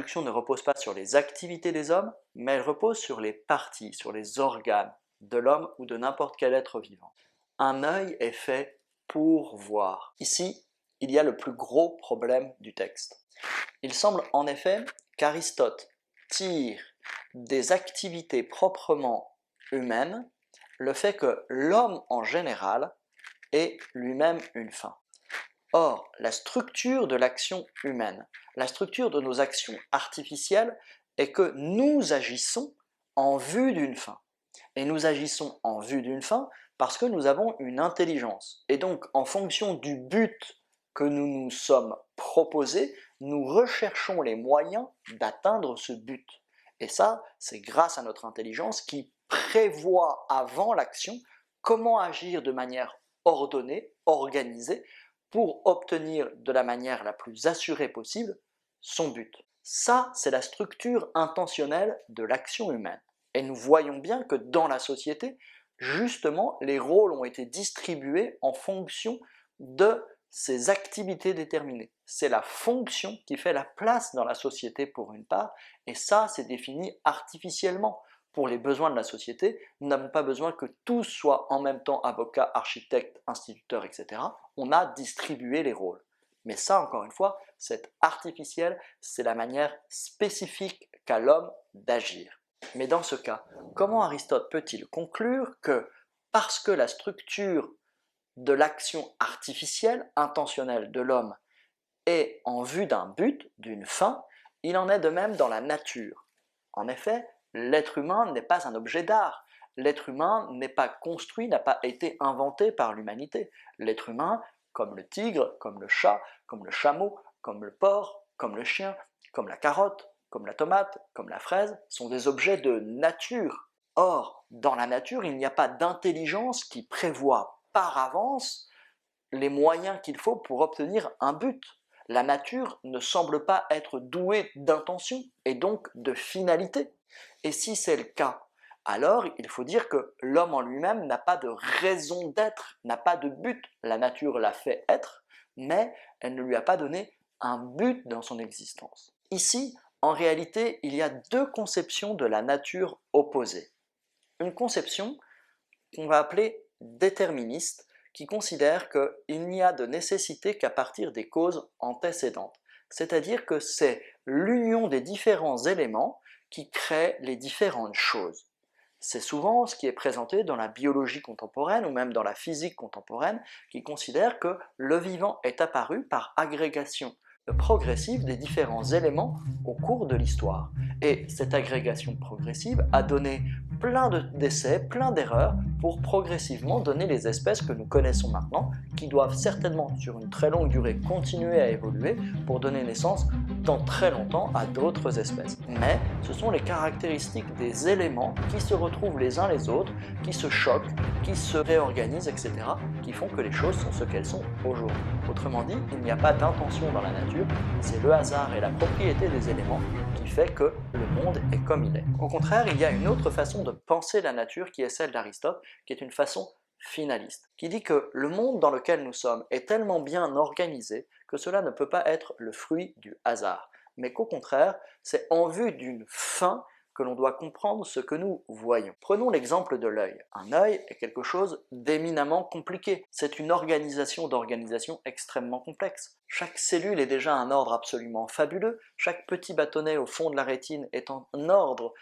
l'instruction ne repose pas sur les activités des hommes, mais elle repose sur les parties, sur les organes de l'homme ou de n'importe quel être vivant. Un œil est fait pour voir. Ici, il y a le plus gros problème du texte. Il semble en effet qu'Aristote tire des activités proprement humaines le fait que l'homme en général est lui-même une fin. Or, la structure de l'action humaine, la structure de nos actions artificielles est que nous agissons en vue d'une fin. Et nous agissons en vue d'une fin parce que nous avons une intelligence. Et donc, en fonction du but que nous nous sommes proposés, nous recherchons les moyens d'atteindre ce but. Et ça, c'est grâce à notre intelligence qui prévoit avant l'action comment agir de manière ordonnée, organisée, pour obtenir de la manière la plus assurée possible son but. Ça, c'est la structure intentionnelle de l'action humaine. Et nous voyons bien que dans la société, justement, les rôles ont été distribués en fonction de ces activités déterminées. C'est la fonction qui fait la place dans la société pour une part, et ça, c'est défini artificiellement. Pour les besoins de la société, nous n'avons pas besoin que tous soient en même temps avocats, architectes, instituteurs, etc. On a distribué les rôles. Mais ça, encore une fois, c'est artificiel, c'est la manière spécifique qu'a l'homme d'agir. Mais dans ce cas, comment Aristote peut-il conclure que parce que la structure de l'action artificielle, intentionnelle de l'homme est en vue d'un but, d'une fin, il en est de même dans la nature. En effet, l'être humain n'est pas un objet d'art. L'être humain n'est pas construit, n'a pas été inventé par l'humanité. L'être humain, comme le tigre, comme le chat, comme le chameau, comme le porc, comme le chien, comme la carotte, comme la tomate, comme la fraise, sont des objets de nature. Or, dans la nature, il n'y a pas d'intelligence qui prévoit par avance les moyens qu'il faut pour obtenir un but. La nature ne semble pas être douée d'intention et donc de finalité. Et si c'est le cas, alors il faut dire que l'homme en lui-même n'a pas de raison d'être, n'a pas de but. La nature l'a fait être, mais elle ne lui a pas donné un but dans son existence. Ici, en réalité, il y a deux conceptions de la nature opposées. Une conception qu'on va appeler déterministe, qui considère qu'il n'y a de nécessité qu'à partir des causes antécédentes. C'est-à-dire que c'est l'union des différents éléments qui crée les différentes choses. C'est souvent ce qui est présenté dans la biologie contemporaine ou même dans la physique contemporaine, qui considère que le vivant est apparu par agrégation progressive des différents éléments au cours de l'histoire. Et cette agrégation progressive a donné plein d'essais, plein d'erreurs pour progressivement donner les espèces que nous connaissons maintenant, qui doivent certainement sur une très longue durée continuer à évoluer pour donner naissance dans très longtemps à d'autres espèces. Mais ce sont les caractéristiques des éléments qui se retrouvent les uns les autres, qui se choquent, qui se réorganisent, etc., qui font que les choses sont ce qu'elles sont aujourd'hui. Autrement dit, il n'y a pas d'intention dans la nature, c'est le hasard et la propriété des éléments qui fait que le monde est comme il est. Au contraire, il y a une autre façon de penser la nature qui est celle d'Aristote, qui est une façon finaliste, qui dit que le monde dans lequel nous sommes est tellement bien organisé que cela ne peut pas être le fruit du hasard, mais qu'au contraire, c'est en vue d'une fin que l'on doit comprendre ce que nous voyons. Prenons l'exemple de l'œil. Un œil est quelque chose d'éminemment compliqué. C'est une organisation d'organisation extrêmement complexe. Chaque cellule est déjà un ordre absolument fabuleux. Chaque petit bâtonnet au fond de la rétine est en ordre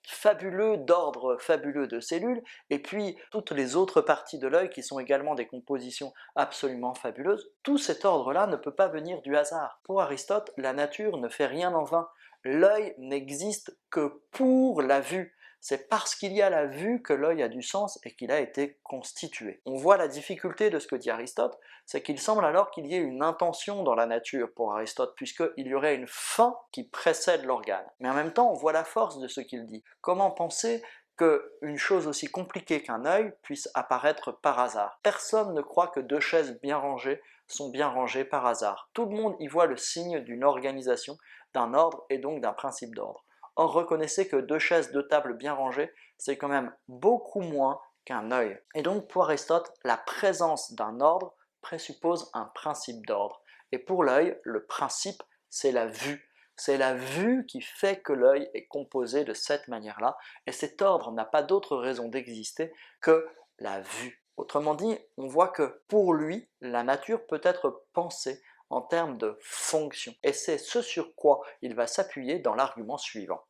fabuleux d'ordre fabuleux de cellules, et puis toutes les autres parties de l'œil qui sont également des compositions absolument fabuleuses. Tout cet ordre-là ne peut pas venir du hasard. Pour Aristote, la nature ne fait rien en vain. L'œil n'existe que pour la vue. C'est parce qu'il y a la vue que l'œil a du sens et qu'il a été constitué. On voit la difficulté de ce que dit Aristote, c'est qu'il semble alors qu'il y ait une intention dans la nature pour Aristote, puisqu'il y aurait une fin qui précède l'organe. Mais en même temps, on voit la force de ce qu'il dit. Comment penser qu'une chose aussi compliquée qu'un œil puisse apparaître par hasard? Personne ne croit que deux chaises bien rangées sont bien rangées par hasard. Tout le monde y voit le signe d'une organisation, d'un ordre et donc d'un principe d'ordre. Or, reconnaissez que deux chaises, deux tables bien rangées, c'est quand même beaucoup moins qu'un œil. Et donc, pour Aristote, la présence d'un ordre présuppose un principe d'ordre. Et pour l'œil, le principe, c'est la vue. C'est la vue qui fait que l'œil est composé de cette manière-là, et cet ordre n'a pas d'autre raison d'exister que la vue. Autrement dit, on voit que pour lui, la nature peut être pensée en termes de fonction, et c'est ce sur quoi il va s'appuyer dans l'argument suivant.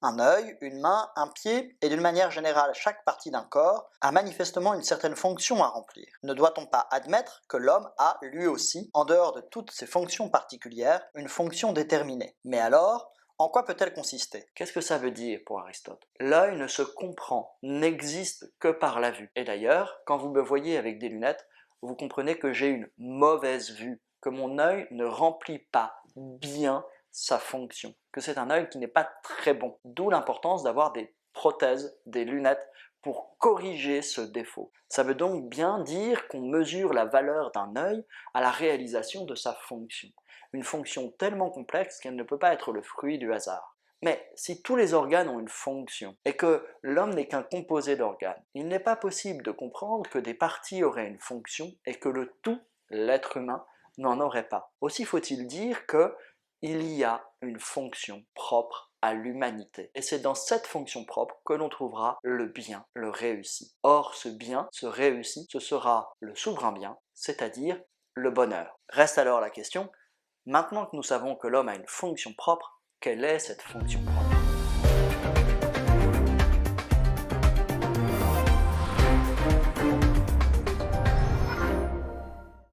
Un œil, une main, un pied, et d'une manière générale chaque partie d'un corps, a manifestement une certaine fonction à remplir. Ne doit-on pas admettre que l'homme a, lui aussi, en dehors de toutes ses fonctions particulières, une fonction déterminée? Mais alors, en quoi peut-elle consister? Qu'est-ce que ça veut dire pour Aristote? L'œil ne se comprend, n'existe que par la vue. Et d'ailleurs, quand vous me voyez avec des lunettes, vous comprenez que j'ai une mauvaise vue, que mon œil ne remplit pas bien sa fonction, que c'est un œil qui n'est pas très bon. D'où l'importance d'avoir des prothèses, des lunettes, pour corriger ce défaut. Ça veut donc bien dire qu'on mesure la valeur d'un œil à la réalisation de sa fonction. Une fonction tellement complexe qu'elle ne peut pas être le fruit du hasard. Mais si tous les organes ont une fonction, et que l'homme n'est qu'un composé d'organes, il n'est pas possible de comprendre que des parties auraient une fonction et que le tout, l'être humain, n'en aurait pas. Aussi faut-il dire que il y a une fonction propre à l'humanité. Et c'est dans cette fonction propre que l'on trouvera le bien, le réussi. Or, ce bien, ce réussi, ce sera le souverain bien, c'est-à-dire le bonheur. Reste alors la question, maintenant que nous savons que l'homme a une fonction propre, quelle est cette fonction propre ?